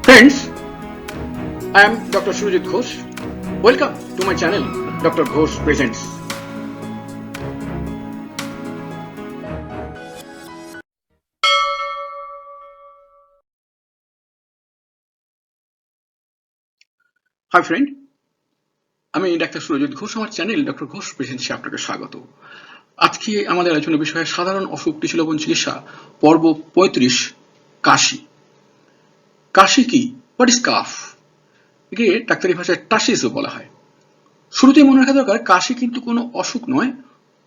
Friends, I am Dr. Surajit Ghosh. Welcome to my channel, Dr. Ghosh Presents. Hi friend, আমি doctor Surajit Ghosh. আমার channel doctor Ghosh প্রেজেন্টসে আপনাকে স্বাগত। আজকে আমাদের আলোচনার বিষয় সাধারণ অসুখ টিস্যু লবণ চিকিৎসা পর্ব 35 কাশি। কাশি কি? What is calf? একে ডাক্তারি ভাষায় টাসিসও বলা হয়। শুরুতেই মনে রাখা দরকার, কাশি কিন্তু কোনো অসুখ নয়,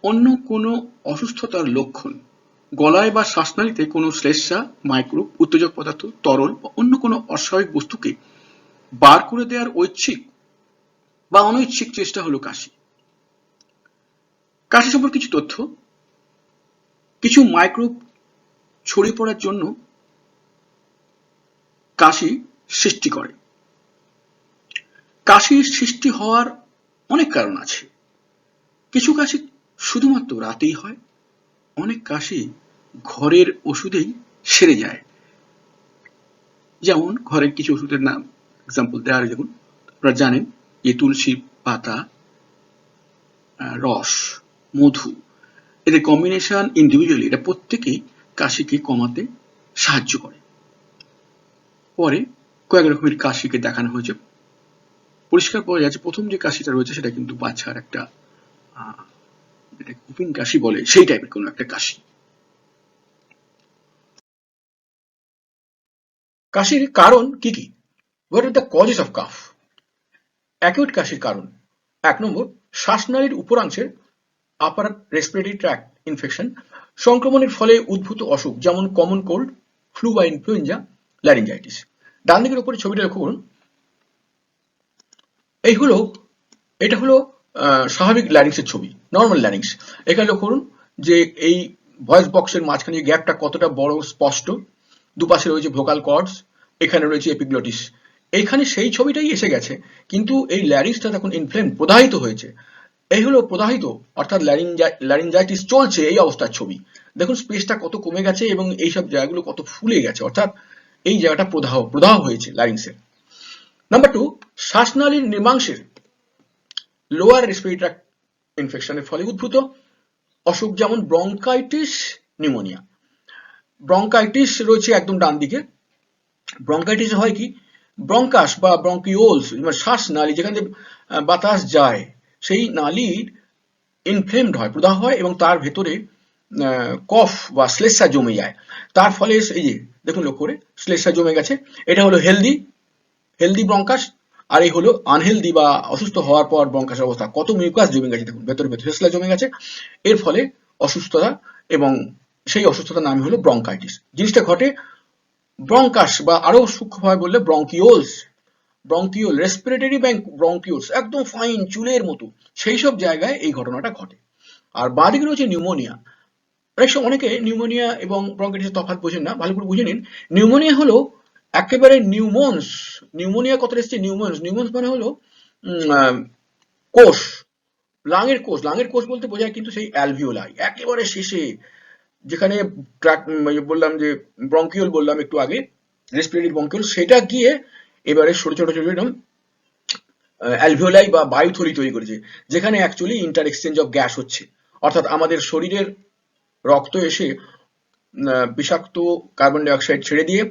অন্য কোনো অসুস্থতার লক্ষণ। গলায় বা শ্বাসনালীতে কোনো শ্লেষ্মা, মাইক্রোব, উত্তেজক পদার্থ, তরল বা অন্য কোনো অস্বাভাবিক বস্তুকে বার করে দেওয়ার ঐচ্ছিক বা অনৈচ্ছিক চেষ্টা হলো কাশি। কাশি সম্পর্কে কিছু তথ্য। কিছু মাইক্রোব ছড়িয়ে পড়ার জন্য কাশি সৃষ্টি করে। কাশির সৃষ্টি হওয়ার অনেক কারণ আছে। কিছু কাশি শুধুমাত্র রাতেই হয়, অনেক কাশি ঘরের ওষুধেই সেরে যায়। যেমন ঘরের কিছু ওষুধের নাম এক্সাম্পল দেওয়া হয়, দেখুন আপনারা জানেন যে তুলসী পাতা, রস, মধু, এদের কম্বিনেশন ইন্ডিভিজুয়ালি এটা প্রত্যেকেই কাশিকে কমাতে সাহায্য করে। পরে কয়েক রকমের কাশিকে দেখানো হয়েছে, পরিষ্কার পাওয়া যাচ্ছে প্রথম যে কাশিটা রয়েছে সেটা কিন্তু বাচ্চার একটা কুপিং কাশি বলে, সেই টাইপের কোনো একটা কাশি। কাশির কারণ কি কি? What are the causes of calf? Acute কাশির কারণ: 1 নম্বর, শ্বাসনালীর উপরাংশের আপার রেসপিরেটরি ট্র্যাক্ট ইনফেকশন, সংক্রমণের ফলে উদ্ভূত অসুখ, যেমন কমন কোল্ড, ফ্লু বা ইনফ্লুয়েঞ্জা, ল্যারিঞ্জাইটিস। ডান দিকের উপরে ছবিটা লক্ষ্য করুন, এটা হলো স্বাভাবিক ল্যারিংসের ছবি, নর্মাল ল্যারিংস। এখানে লক্ষ্য করুন যে এই ভয়েস বক্সের মাঝখানে গ্যাপটা কতটা বড়, স্পষ্ট। দুপাশে রয়েছে ভোকাল কর্ডস, এখানে রয়েছে এপিগ্লটিস। এইখানে সেই ছবিটাই এসে গেছে, কিন্তু এই ল্যারিংসটা তখন ইনফ্লেম, প্রদাহিত হয়েছে। এই হলো প্রদাহিত, অর্থাৎ ল্যারিঞ্জাইটিস চলছে, এই অবস্থার ছবি। দেখুন স্পেসটা কত কমে গেছে এবং এইসব জায়গাগুলো কত ফুলে গেছে, অর্থাৎ এই জায়গাটা প্রদাহ হয়েছে ল্যারিংসের। নাম্বার 2, শ্বাসনালীর নির্মাংশের লোয়ার রেসপিরেটরি ট্র্যাক্ট ইনফেকশনের ফলে উদ্ভূত অসুখ, যেমন ব্রঙ্কাইটিস, নিউমোনিয়া। ব্রঙ্কাইটিস রয়েছে একদম ডান দিকে। ব্রঙ্কাইটিস হয় কি? ব্রঙ্কাস বা ব্রঙ্কিওলস, শ্বাসনালী যেখানে বাতাস যায়, সেই নালীর ইনফ্লেমড হয়, প্রদাহ হয় এবং তার ভেতরে কফ বা শ্লেষ্মা জমে যায়। তার ফলে এই যে দেখুন লক্ষ্য করে শ্লেষ্মা জমে গেছে। এটা হলো হেলদি ব্রঙ্কাস, আর এই হলো আনহেলদি বা অসুস্থ হওয়ার পর ব্রঙ্কাসের অবস্থা। কত মিউকাস জমে গেছে দেখুন, ভেতরে শ্লেষ্মা জমে গেছে, এর ফলে অসুস্থতা, এবং সেই অসুস্থতার নাম হলো ব্রঙ্কাইটিস। জিনিসটা ঘটে ব্রঙ্কাস বা আরো সূক্ষ্মভাবে বললে ব্রঙ্কিওল, রেসপিরেটরি ব্রঙ্কিওলস, একদম ফাইন চুলের মতো, সেই সব জায়গায় এই ঘটনাটা ঘটে। আর বাঁদিকে রয়েছে নিউমোনিয়া। অনেকে নিউমোনিয়া এবং ব্রঙ্কাইটিসের তফাৎ বোঝেন না, ভালো করে বুঝে নিন। নিউমোনিয়া হলো একেবারে নিউমোনস। নিউমোনিয়া কথাটা এসছে নিউমোনস। নিউমোনস মানে হলো কোষ, লাঙের কোষ বলতে বোঝায় কিন্তু সেই অ্যালভিওলাই একেবারে শেষে, যেখানে বললাম যে ব্রঙ্কিওল বললাম একটু আগে, রেসপিরেটরি ব্রঙ্কিওল, সেটা গিয়ে এবারে ছোট ছোট অ্যালভিওলাই বা বায়ুথলি তৈরি করেছে, যেখানে actually inter exchange of gas হচ্ছে, অর্থাৎ আমাদের শরীরের রক্ত এসে বিষাক্ত কার্বন ডাই অক্সাইড ছেড়ে দিয়ে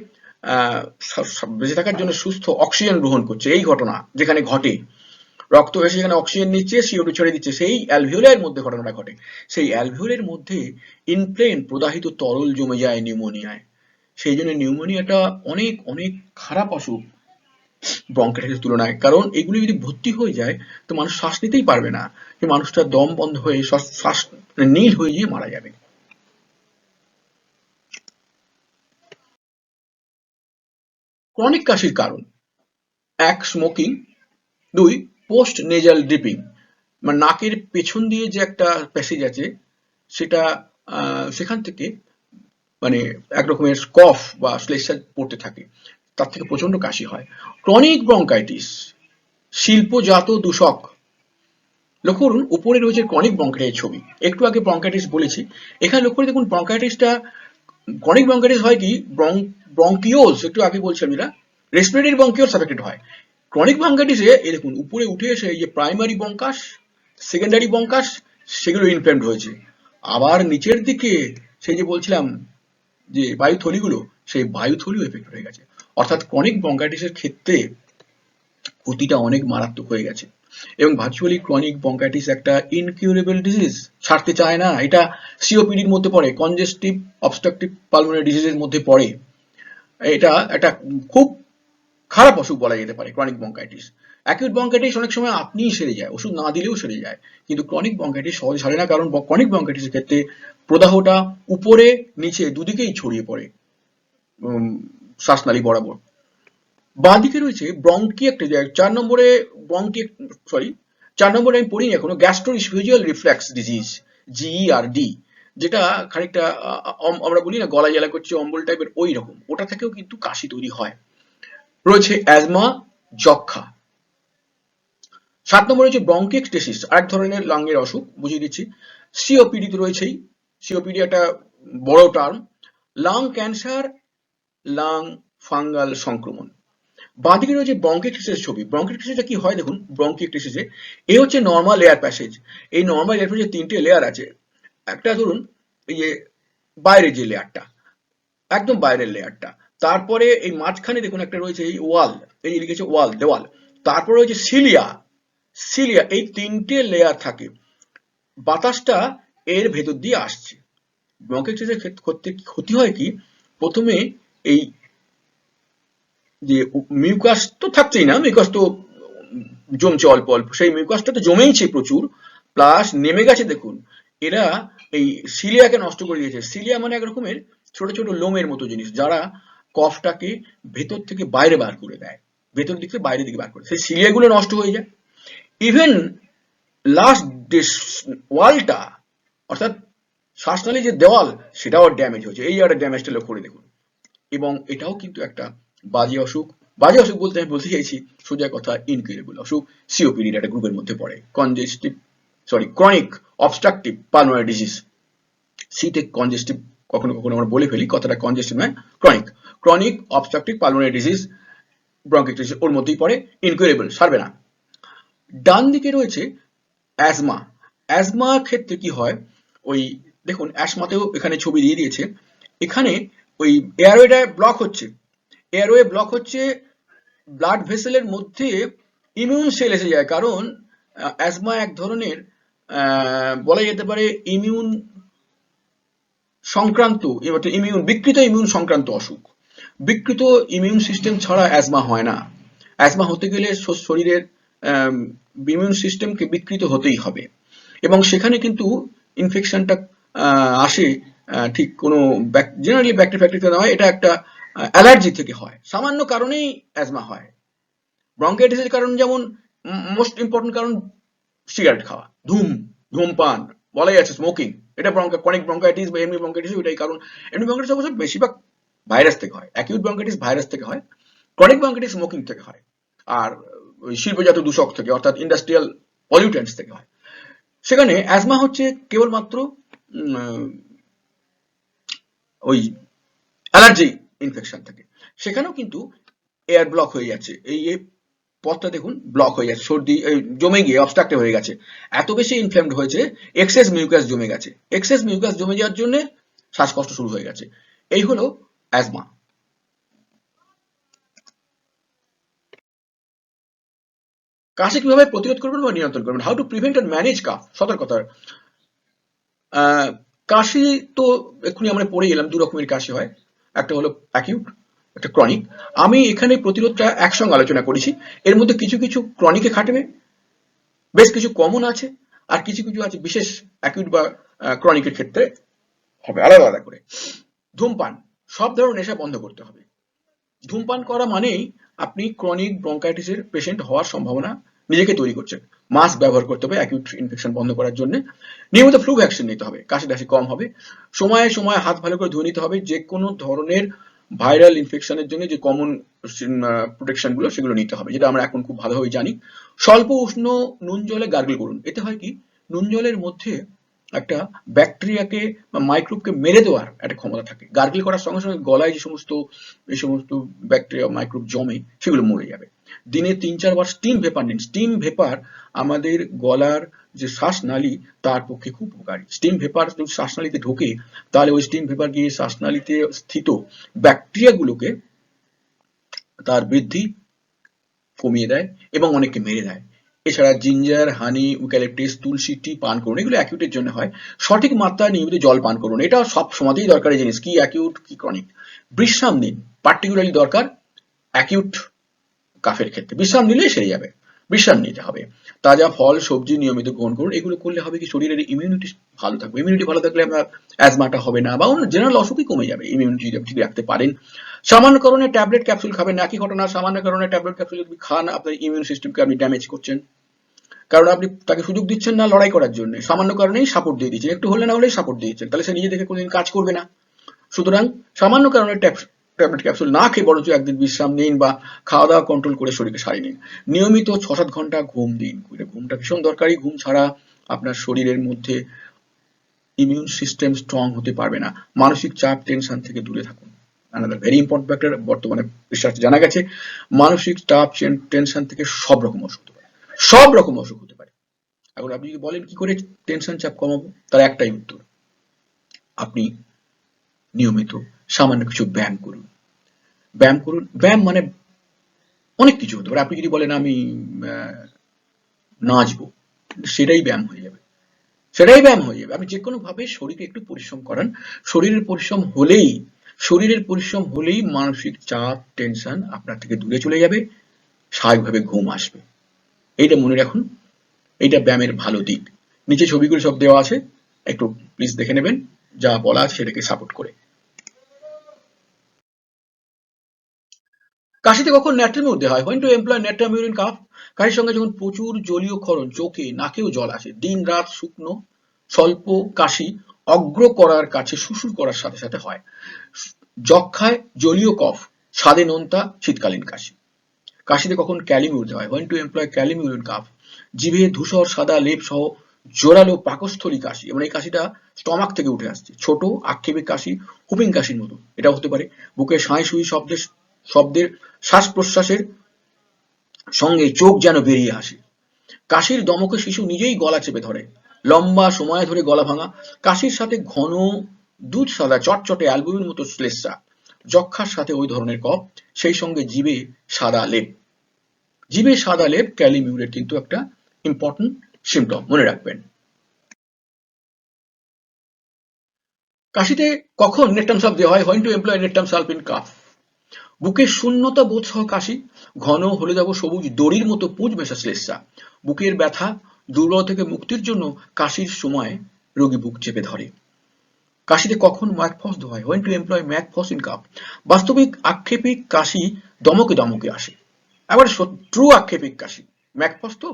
বেঁচে থাকার জন্য সুস্থ অক্সিজেন গ্রহণ করছে। এই ঘটনা যেখানে ঘটে, রক্ত এসে যেখানে অক্সিজেন নিচ্ছে, CO2 ছেড়ে দিচ্ছে, সেই অ্যালভিওলের মধ্যে ঘটনাটা ঘটে। সেই অ্যালভিওলের মধ্যে ইনফ্লেম, প্রদাহিত তরল জমে যায় নিউমোনিয়ায়। সেই জন্য নিউমোনিয়াটা অনেক অনেক খারাপ অসুখ ব্রঙ্কাইটিসের তুলনায়, কারণ এগুলি যদি ভর্তি হয়ে যায় তো মানুষ শ্বাস নিতেই পারবে না, মানুষটার দম বন্ধ হয়ে শ্বাস নীল হয়ে গিয়ে মারা যাবে। ক্রনিক কাশির কারণ: 1, স্মোকিং। 2, পোস্ট নেজাল ড্রিপিং, মানে নাকের পেছন দিয়ে যে একটা প্যাসেজ আছে, সেটা সেখান থেকে মানে এক রকমের কফ বা শ্লেষ্মা পড়তে থাকে, তার থেকে প্রচন্ড কাশি হয়। ক্রনিক ব্রঙ্কাইটিস, শিল্পজাত দূষক। লক্ষ্য করুন উপরে রয়েছে ক্রনিক ব্রঙ্কাইটিস ছবি, একটু আগে ব্রঙ্কাইটিস বলেছি, এখানে লক্ষ্য করে দেখুন ব্রঙ্কাইটিসটা, ক্রনিক ব্রঙ্কাইটিস হয় কি, ব্রঙ্কিওলস একটু আগে বলছিলাম যেটা, রেসপিরেটরি ব্রঙ্কিওলস অ্যাফেক্টেড হয়। ক্রনিক ব্রঙ্কাইটিসে এই দেখুন উপরে উঠে এসে এই যে প্রাইমারি ব্রঙ্কাস, সেকেন্ডারি ব্রঙ্কাস সেগুলো ইনফ্লেমড হয়েছে। আবার নিচের দিকে সেই যে বলছিলাম যে বায়ুথলিগুলো, সেই বায়ুথলিও এফেক্ট হয়ে গেছে। অর্থাৎ ক্রনিক ব্রঙ্কাইটিসের ক্ষেত্রে ক্ষতিটা অনেক মারাত্মক হয়ে গেছে। এবং ভার্চুয়ালি ক্রনিক ব্রঙ্কাইটিস একটা ইনকিউরেবল ডিজিজ, ছাড়তে চায় না। এটা সিওপিডির মধ্যে পড়ে, কনজেস্টিভ অবস্ট্রাকটিভ পালমোনারি ডিজিজের মধ্যে পড়ে। এটা একটা খুব খারাপ অসুখ বলা যেতে পারে ক্রনিক ব্রঙ্কাইটিস। অ্যাকিউট ব্রঙ্কাইটিস অনেক সময় আপনিই সেরে যায়, ওষুধ না দিলেও সেরে যায়, কিন্তু ক্রনিক ব্রঙ্কাইটিস সহজে সারে না, কারণ ক্রনিক ব্রঙ্কাইটিসের ক্ষেত্রে প্রদাহটা উপরে নিচে দুদিকেই ছড়িয়ে পড়ে শ্বাসনালী বরাবর। বাঁদিকে রয়েছে ব্রঙ্কিয়েক্টেসিস, 4 নম্বরে আমি পড়িনি এখনো, গ্যাস্ট্রোইসোফেজিয়াল রিফ্লেক্স ডিজিজ, জিইআরডি, যেটা খানিকটা আমরা বলি না গলা জ্বালা করছে অম্বল টাইপের, ওই রকম, ওটা থেকেও কিন্তু কাশি তৈরি হয়। রয়েছে অ্যাজমা, যক্ষা। 7 নম্বরে রয়েছে ব্রঙ্কিয়েক্টেসিস, আরেক ধরনের লাংয়ের অসুখ, বুঝিয়ে দিচ্ছি। সিওপিডি তো রয়েছেই, সিওপিডি একটা বড় term. Lung cancer, lung fungal সংক্রমণ। বাঁদিকে রয়েছে ব্রঙ্কিয়েক্টেসিসের ছবি। ব্রঙ্কিয়েক্টেসিসটা কি হয় দেখুন, ব্রঙ্কিয়েক্টেসিসে এ হচ্ছে নর্মাল এয়ার প্যাসেজ। এই নর্মাল এয়ার প্যাসেজে 3টে লেয়ার আছে। একটা ধরুন এই যে বাইরের যে লেয়ারটা, একদম বাইরের লেয়ারটা, তারপরে এই মাঝখানে দেখুন একটা রয়েছে এই ওয়াল, এই যে লিখেছে ওয়াল, দেওয়াল, তারপরে রয়েছে সিলিয়া, সিলিয়া, এই 3টে লেয়ার থাকে। বাতাসটা এর ভেতর দিয়ে আসছে। ব্রঙ্কিয়েক্টেসিসের ক্ষেত্রে ক্ষতি হয় কি, প্রথমে এই যে মিউকাস তো থাকছেই না, মিউকাস তো জমছে অল্প অল্প, সেই মিউকাসটা তো জমেইছে প্রচুর, প্লাস নেমে গেছে দেখুন। এরা এই সিলিয়াকে নষ্ট করে দিয়েছে। সিলিয়া মানে এক রকমের ছোট ছোট লোমের মতো জিনিস, যারা কফটাকে ভেতর থেকে বাইরে বার করে দেয়, ভেতর দিক থেকে বাইরের দিকে বার করে, সেই সিলিয়াগুলো নষ্ট হয়ে যায়। ইভেন লাস্ট ওয়ালটা, অর্থাৎ শ্বাসনালী যে দেওয়াল, সেটাও ড্যামেজ হয়েছে। এই একটা ড্যামেজটা লক্ষ্য করে দেখুন। এবং এটাও কিন্তু একটা বাজে অসুখ। বাজে অসুখ বলতে আমি বলতে চাইছি সোজা কথা, ইনকিউরেবল অসুখ। সিওপিডি একটা গ্রুপের মধ্যে পড়ে, ক্রনিক অবস্ট্রাকটিভ পালমোনারি ডিজিজ। সিটে কনজেস্টিভ কখনো কখনো আমরা বলে ফেলি, কথাটা কনজেস্টিভ নয়, chronic, chronic obstructive pulmonary disease, bronchiectasis ওর মধ্যেই পড়ে, ইনকিউরেবল, সারবে না। ডান দিকে রয়েছে অ্যাজমা। অ্যাজমা ক্ষেত্রে কি হয়, ওই দেখুন অ্যাজমাতেও এখানে ছবি দিয়ে দিয়েছে। এখানে ওই এয়ারওয়েটা ব্লক হচ্ছে, এয়ারওয়ে ব্লক হচ্ছে, ব্লাড ভেসেলের মধ্যে ইমিউন সেল এসে যায়, কারণ অ্যাজমা এক ধরনের বলা যেতে পারে ইমিউন সংক্রান্ত, ইমিউন বিকৃত ইমিউন সংক্রান্ত অসুখ। বিকৃত ইমিউন সিস্টেম ছাড়া অ্যাজমা হয় না। অ্যাজমা হতে গেলে শরীরের ইমিউন সিস্টেমকে বিকৃত হতেই হবে, এবং সেখানে কিন্তু ইনফেকশনটা আসে ঠিক কোনো জেনারেলি ব্যাকটেরিয়া ফ্যাক্টরি না হয়, এটা একটা অ্যালার্জি থেকে হয়, সামান্য কারণেই অ্যাজমা হয়। ব্রঙ্কাইটিসের কারণ যেমন মোস্ট ইম্পর্টেন্ট কারণ সিগারেট খাওয়া, ধূমপান, বলাই আছে স্মোকিং, এটা ক্রনিক ব্রঙ্কাইটিস বা এমনি ব্রঙ্কাইটিস এটাই কারণ। এমনি ব্রঙ্কাইটিস অবশ্য বেশিরভাগ ভাইরাস থেকে হয়, অ্যাকিউট ব্রঙ্কাইটিস ভাইরাস থেকে হয়, ক্রনিক ব্রঙ্কাইটিস স্মোকিং থেকে হয়, আর শিল্পজাত দূষক থেকে, অর্থাৎ ইন্ডাস্ট্রিয়াল পলিউটেন্টস থেকে হয়। সেখানে অ্যাজমা হচ্ছে কেবলমাত্র ওই অ্যালার্জি ইনফেকশন থেকে। সেখানেও কিন্তু এয়ার ব্লক হয়ে যাচ্ছে, এই পথটা দেখুন ব্লক হয়ে যাচ্ছে, সর্দি জমে গিয়ে অবস্ট্রাক্টিভ হয়ে গেছে, এত বেশি ইনফ্লেমড হয়েছে, এক্সেস মিউকাস জমে গেছে, এক্সেস মিউকাস জমে যাওয়ার জন্য শ্বাসকষ্ট শুরু হয়ে গেছে। এই হলো অ্যাজমা। কাশি কিভাবে প্রতিরোধ করবেন বা নিয়ন্ত্রণ করবেন, how to prevent and manage cough. সতর্কতা, কাশি তো এক্ষুনি আমরা পড়ে গেলাম, 2 রকমের কাশি হয়, একটা হলো অ্যাকিউট, একটা ক্রনিক। আমি এখানে প্রতিরোধটা একসঙ্গে আলোচনা করেছি। এর মধ্যে কিছু কিছু ক্রনিকে খাটবে, বেশ কিছু কমন আছে, আর কিছু কিছু আছে বিশেষ অ্যাকিউট বা ক্রনিকের ক্ষেত্রে হবে আলাদা আলাদা করে। ধূমপান, সব ধরনের নেশা বন্ধ করতে হবে। ধূমপান করা মানেই আপনি ক্রনিক ব্রঙ্কাইটিসের পেশেন্ট হওয়ার সম্ভাবনা নিজেকে তৈরি করছেন। মাস্ক ব্যবহার করতে হবে অ্যাকিউট ইনফেকশন বন্ধ করার জন্য। নিয়মিত ফ্লু ভ্যাকসিন নিতে হবে, কাশি টাশি কম হবে। সময়ে সময়ে হাত ভালো করে ধুয়ে নিতে হবে। যে কোনো ধরনের ভাইরাল ইনফেকশনের জন্য যে কমন প্রোটেকশন গুলো সেগুলো নিতে হবে, যেটা আমরা এখন খুব ভালোভাবে জানি। স্বল্প উষ্ণ নুন জলে গার্গল করুন। এতে হয় কি, নুন জলের মধ্যে একটা ব্যাকটেরিয়াকে বা মাইক্রোবকে মেরে দেওয়ার একটা ক্ষমতা থাকে। গার্গল করার সঙ্গে সঙ্গে গলায় এই সমস্ত ব্যাকটেরিয়া মাইক্রোব জমে সেগুলো মরে যাবে। দিনে ৩-৪ বার স্টিম ভেপার নিন। স্টিম ভেপার আমাদের গলার যে শ্বাসনালী তার পক্ষে খুব উপকারী। স্টিম ভেপার যদি শ্বাসনালীতে ঢোকে তাহলে ওই স্টিম ভেপার গিয়ে শ্বাসনালীতে স্থিত ব্যাকটেরিয়াগুলোকে তার বৃদ্ধি কমিয়ে দেয় এবং অনেককে মেরে দেয়। এছাড়া জিঞ্জার, হানি, ইউক্যালিপটাস, তুলসী টি পান করুন। এগুলো অ্যাকিউটের জন্য হয়। সঠিক মাত্রায় নিয়মিত জল পান করুন। এটা সব সময়তেই দরকারি জিনিস, কি অ্যাকিউট কি ক্রনিক। বিশ্রাম নিন, পার্টিকুলারলি দরকার অ্যাকিউট কাফের ক্ষেত্রে। বিশ্রাম নিলেই সেরে যাবে, বিশ্রাম নিতে হবে। তাজা ফল সবজি নিয়মিত গ্রহণ করুন। এগুলো করলে হবে কি শরীরের ইমিউনিটি ভালো থাকবে। ইমিউনিটি ভালো থাকলে আপনার অ্যাজমাটা হবে না বা অন্য জেনারেল অসুখই কমে যাবে ইমিউনিটি যদি রাখতে পারেন। সামান্য কারণে ট্যাবলেট ক্যাপসুল খাবেন না। একই ঘটনা, সামান্য কারণে ট্যাবলেট ক্যাপসুল যদি খান আপনার ইমিউন সিস্টেমকে আপনি ড্যামেজ করছেন। কারণ আপনি তাকে সুযোগ দিচ্ছেন না লড়াই করার জন্য, সামান্য কারণেই সাপোর্ট দিয়ে দিচ্ছেন, একটু হলে না হলেই সাপোর্ট দিয়ে দিচ্ছেন, তাহলে সে নিজে থেকে কোনোদিন কাজ করবে না। সুতরাং সামান্য কারণে ট্যাবলেট ক্যাপসুল না খেয়ে বরঞ্চ একদিন বিশ্রাম নিন বা খাওয়া দাওয়া কন্ট্রোল করে শরীরকে সারিয়ে নিন। নিয়মিত ৬-৭ ঘন্টা ঘুম দিন। ঘুমটা ভীষণ দরকারি। ঘুম ছাড়া আপনার শরীরের মধ্যে ইমিউন সিস্টেম স্ট্রং হতে পারবে না। মানসিক চাপ টেনশন থেকে দূরে থাকুন। আনাদার ভেরি ইম্পর্টেন্ট ফ্যাক্টর, বর্তমানে রিসার্চে জানা গেছে মানসিক চাপ টেনশন থেকে সব রকম অসুখ হতে পারে, সব রকম অসুখ হতে পারে। এখন আপনি যদি বলেন কি করে টেনশন চাপ কমাবো, তার একটাই উত্তর, আপনি নিয়মিত সামান্য কিছু ব্যায়াম করুন। ব্যায়াম করুন, ব্যায়াম মানে অনেক কিছু হতে পারে। আপনি যদি বলেন আমি নাচবো, সেটাই ব্যায়াম হয়ে যাবে, সেটাই ব্যায়াম হয়ে যাবে। আপনি যে কোনো ভাবে শরীরে একটু পরিশ্রম করান। শরীরের পরিশ্রম হলেই মানসিক চাপ টেনশন আপনার থেকে দূরে চলে যাবে, স্বাভাবিকভাবে ঘুম আসবে। এইটা মনে রাখুন, এইটা ব্যায়ামের ভালো দিক। নিচে ছবিগুলো সব দেওয়া আছে, একটু প্লিজ দেখে নেবেন যা বলা আছে সেটাকে সাপোর্ট করে। কাশিতে কখন ন্যাট্রাম মধ্যে হয়? When to employ natrum urine cough? কাশির সঙ্গে যখন প্রচুর জলীয় ক্ষরণ, চোখে নাকেও জল আসে, দিন রাত শুকনো স্বল্প কাশি অগ্র করার কাছে শুশুর করার সাথে সাথে হয়, যক্ষায় জলীয় কফ, স্বাদে নোনতা, শীতকালীন কাশি। কাশিতে কখন ক্যালিম উঠতে হয়? হোয়েন টু এমপ্লয় ক্যালিম ইউরিন কাফ? জিভে ধূসর সাদা লেপ সহ জোরালো পাকস্থলী কাশি, এবং এই কাশিটা স্টমাক থেকে উঠে আসছে, ছোট আক্ষেপিক কাশি, হুপিং কাশির মতো এটাও হতে পারে। বুকে সাঁই সুই শব্দের শ্বাস প্রশ্বাসের সঙ্গে চোখ যেন বেরিয়ে আসে। কাশির দমকে শিশু নিজেই গলা চেপে ধরে, লম্বা সময় ধরে গলা ভাঙা। কাশির সাথে ঘন দুধ সাদা চটচটে অ্যালবুমিন মতো শ্লেষ্মা, যক্ষার সাথে ওই ধরনের কফ, সেই সঙ্গে জিভে সাদা লেপ। জিভে সাদা লেপ ক্যালিমিউরের কিন্তু একটা ইম্পর্টেন্ট সিমটম, মনে রাখবেন। কাশিতে কখন নেকটাম সালফ দেওয়া হয়? When to employ natrum sulph in cough? বুকে শূন্যতা বোধ সহ কাশি, ঘন হলুদাভ সবুজ দড়ির মতো পুঁজ মেশা শ্লেষ্মা, বুকের ব্যথা দুর্বলতা থেকে মুক্তির জন্য কাশির সময় রোগী বুক চেপে ধরে। কাশিতে কখন ম্যাকফস দেওয়া হয়? When to employ mag phos in cough? বাস্তবিক আক্ষেপিক কাশি দমকে দমকে আসে, আবার ট্রু আক্ষেপিক কাশি। ম্যাকফস তো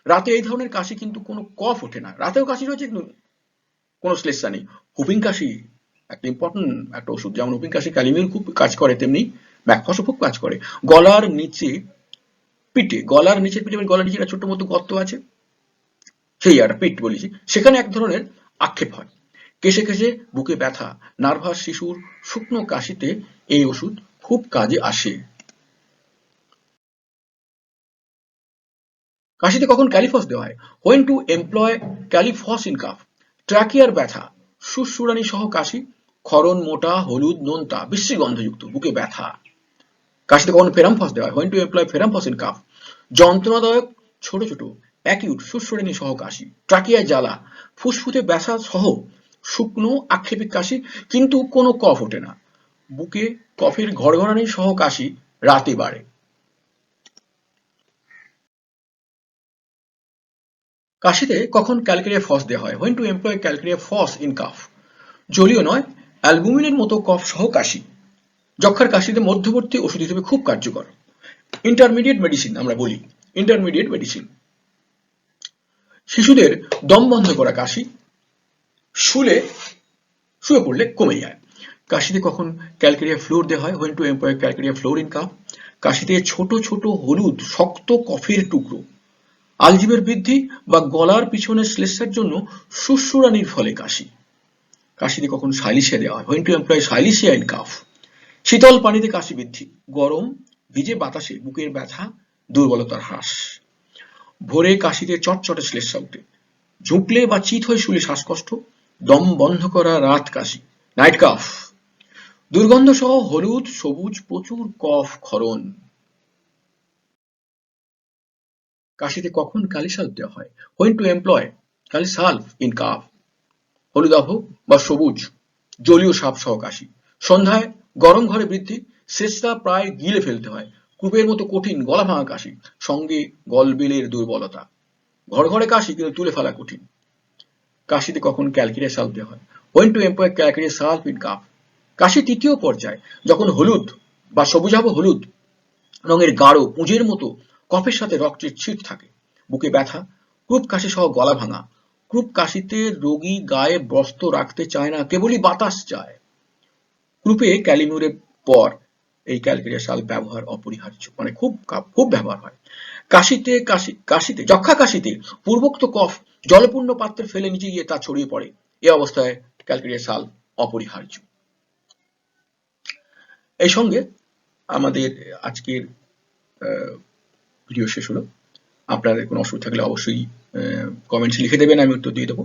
রাতে এই ধরনের কাশি কিন্তু কোনো কফ ওঠে না, রাতেও কাশি রয়েছে কিন্তু কোনো শ্লেষ্মা নেই। হুপিং কাশি একটা ইম্পর্টেন্ট একটা ওষুধ, যেমন হুপিং কাশি ক্যালিমিউর খুব কাজ করে তেমনি ম্যাকফসও খুব কাজ করে। গলার নিচে পিঠে, গলার নিচে পিঠে মানে গলার নিচে একটা ছোট্ট মতো গর্ত আছে, সেই একটা পিঠ বলেছি, সেখানে এক ধরনের আক্ষেপ হয়। কেশে কেশে বুকে ব্যথা, নার্ভাস শিশুর শুকনো কাশিতে এই ওষুধ খুব কাজে আসে। কাশিতে কখন ক্যালিফস দেওয়া হয়? When to employ kali phos in cough? ট্রাকিয়ার ব্যথা, সুরসুরানি সহ কাশি, ক্ষরণ মোটা হলুদ নোনতা বিশ্রী গন্ধযুক্ত, বুকে ব্যথা। কাশিতে কখন ফেরামফস দেওয়া হয়? When to employ ferrum phos in cough? যন্ত্রণাদায়ক ছোট ছোট অ্যাকিউট সুরসুরানি সহ কাশি, ট্রাকিয়ায় জ্বালা, ফুসফুসে ব্যথা সহ শুকনো আক্ষেপিক কাশি কিন্তু কোনো কফ ওঠে না, বুকে কফের ঘড়ঘড়ানি সহ কাশি, রাতে বাড়ে। কাশিতে কখন ক্যালকেরিয়া ফস দেওয়া হয়? When to employ calcarea phos in cough? জলীয় নয়, অ্যালবুমিনের মতো কফ সহ কাশি, যক্ষার কাশিতে মধ্যবর্তী ওষুধ হিসেবে খুব কার্যকর। ইন্টারমিডিয়েট মেডিসিন আমরা বলি, ইন্টারমিডিয়েট মেডিসিন। শিশুদের দম বন্ধ করা কাশি শুলে শুয়ে পড়লে কমে যায়। কাশিতে কখন ক্যালকেরিয়া ফ্লোর দেওয়া হয়? When to employ calcarea fluor in cough? কাশিতে ছোট ছোট হলুদ শক্ত কফের টুকরো আলজিবের বৃদ্ধি বা গলার পিছনে শ্লেষ্মার জন্য সুশ্রুরানির ফলে কাশি। কাশিতে কখন সাইলিশিয়া দেওয়া হয়? When to employ Silesia in cough? শীতল পানিতে কাশি বৃদ্ধি, গরম ভিজে বাতাসে বুকের ব্যথা, দুর্বলতার হ্রাস। ভোরে কাশিতে চটচটে শ্লেষ্মা ওঠে, ঝুঁকলে বা চিত হয়ে শুলে শ্বাসকষ্ট, দম বন্ধ করা রাত কাশি, নাইট কাফ। দুর্গন্ধ সহ হলুদ সবুজ প্রচুর কফ ক্ষরণ। কাশিতে কখন কালিসাল্ফ দেওয়া হয়? When to employ কালিসাল্ফ in cough? হলুদাভ বা সবুজ জলীয় সাপ সহ কাশি, সন্ধ্যায় গরম ঘরে বৃদ্ধি, শ্লেষ্মা প্রায় গিলে ফেলতে হয়, কূপের মতো কঠিন গলা ভাঙা কাশি, সঙ্গে গলবিলের দুর্বলতা। ঘর ঘরে কাশি কিন্তু তুলে ফেলা কঠিন। কাশিতে কখন ক্যালকেরিয়া সাল্ফ দেওয়া হয়? When to employ calcarea sulph in cough? কাশি তৃতীয় পর্যায়, যখন হলুদ বা সবুজাভ হলুদ রঙের গাঢ় পুঁজের মতো কফের সাথে রক্তের ছিট থাকে, বুকে ব্যথা, ক্রুপ কাশি সহ গলা ভাঙা। ক্রুপ কাশিতে রোগী গায়ে বস্ত্র রাখতে চায় না, কেবলই বাতাস চায়। ক্রুপে ক্যালিমিউরের পর এই ক্যালকেরিয়া সাল্ফ ব্যবহার অপরিহার্য, মানে খুব ব্যবহার হয়। যক্ষা কাশিতে পূর্বোক্ত কফ জলপূর্ণ পাত্রে ফেলে নিচে গিয়ে তা ছড়িয়ে পড়ে, এ অবস্থায় ক্যালকেরিয়া সাল্ফ অপরিহার্য। এই সঙ্গে আমাদের আজকের ভিডিও শেষ হলো। আপনাদের কোনো অসুবিধা থাকলে অবশ্যই কমেন্টস লিখে দেবেন, আমি উত্তর দিয়ে দেবো।